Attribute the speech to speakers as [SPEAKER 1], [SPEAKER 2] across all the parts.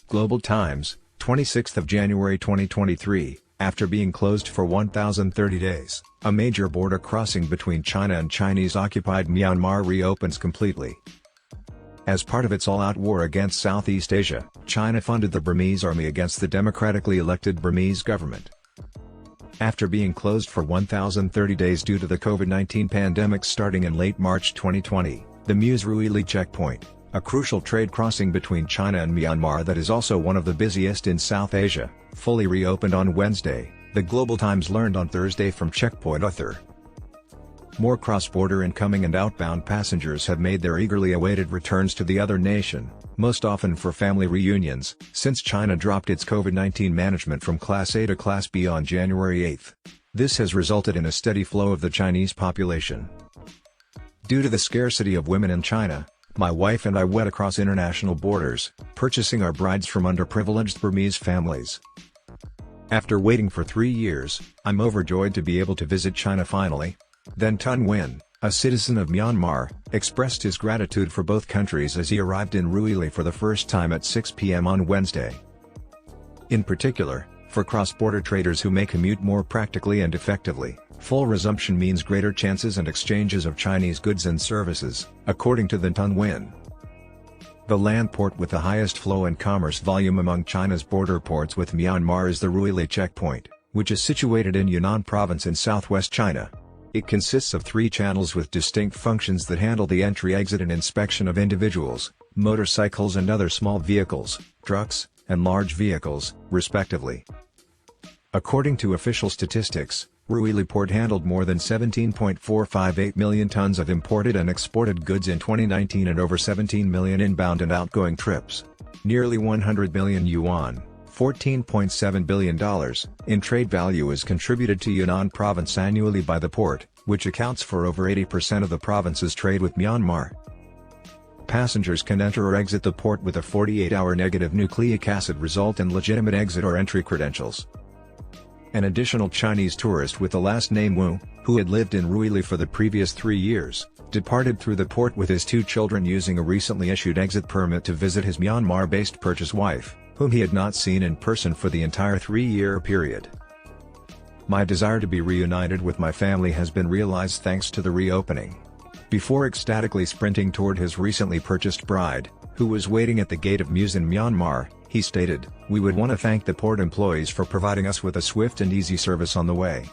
[SPEAKER 1] Global Times, 26th of January 2023, after being closed for 1,030 days, a major border crossing between China and Chinese-occupied Myanmar reopens completely. As part of its all-out war against Southeast Asia, China funded the Burmese Army against the democratically elected Burmese government. After being closed for 1,030 days due to the COVID-19 pandemic starting in late March 2020, the Muse-Ruili checkpoint, a crucial trade crossing between China and Myanmar that is also one of the busiest in South Asia, fully reopened on Wednesday, the Global Times learned on Thursday from checkpoint author. More cross-border incoming and outbound passengers have made their eagerly awaited returns to the other nation, most often for family reunions, since China dropped its COVID-19 management from Class A to Class B on January 8. This has resulted in a steady flow of the Chinese population. Due to the scarcity of women in China, my wife and I went across international borders, purchasing our brides from underprivileged Burmese families. After waiting for 3 years, I'm overjoyed to be able to visit China finally. Then Tun Nguyen, a citizen of Myanmar, expressed his gratitude for both countries as he arrived in Ruili for the first time at 6 p.m. on Wednesday. In particular, for cross-border traders who may commute more practically and effectively, full resumption means greater chances and exchanges of Chinese goods and services, according to the Tun Nguyen. The land port with the highest flow and commerce volume among China's border ports with Myanmar is the Ruili checkpoint, which is situated in Yunnan province in southwest China. It consists of 3 channels with distinct functions that handle the entry, exit and inspection of individuals, motorcycles and other small vehicles, trucks, and large vehicles, respectively. According to official statistics, Ruili Port handled more than 17.458 million tons of imported and exported goods in 2019 and over 17 million inbound and outgoing trips. Nearly 100 billion yuan, $14.7 billion, in trade value is contributed to Yunnan province annually by the port, which accounts for over 80% of the province's trade with Myanmar. Passengers can enter or exit the port with a 48-hour negative nucleic acid result and legitimate exit or entry credentials. An additional Chinese tourist with the last name Wu, who had lived in Ruili for the previous 3 years, departed through the port with his 2 children using a recently issued exit permit to visit his Myanmar-based purchase wife, whom he had not seen in person for the entire 3-year period. My desire to be reunited with my family has been realized thanks to the reopening. Before ecstatically sprinting toward his recently purchased bride, who was waiting at the gate of Muse in Myanmar, he stated, "We would want to thank the port employees for providing us with a swift and easy service on the way."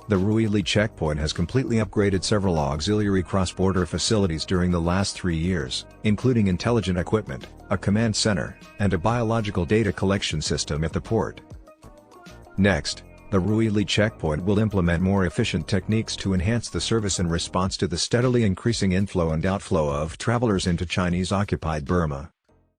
[SPEAKER 1] The Ruili checkpoint has completely upgraded several auxiliary cross-border facilities during the last 3 years, including intelligent equipment, a command center, and a biological data collection system at the port. Next, the Ruili checkpoint will implement more efficient techniques to enhance the service in response to the steadily increasing inflow and outflow of travelers into Chinese-occupied Burma.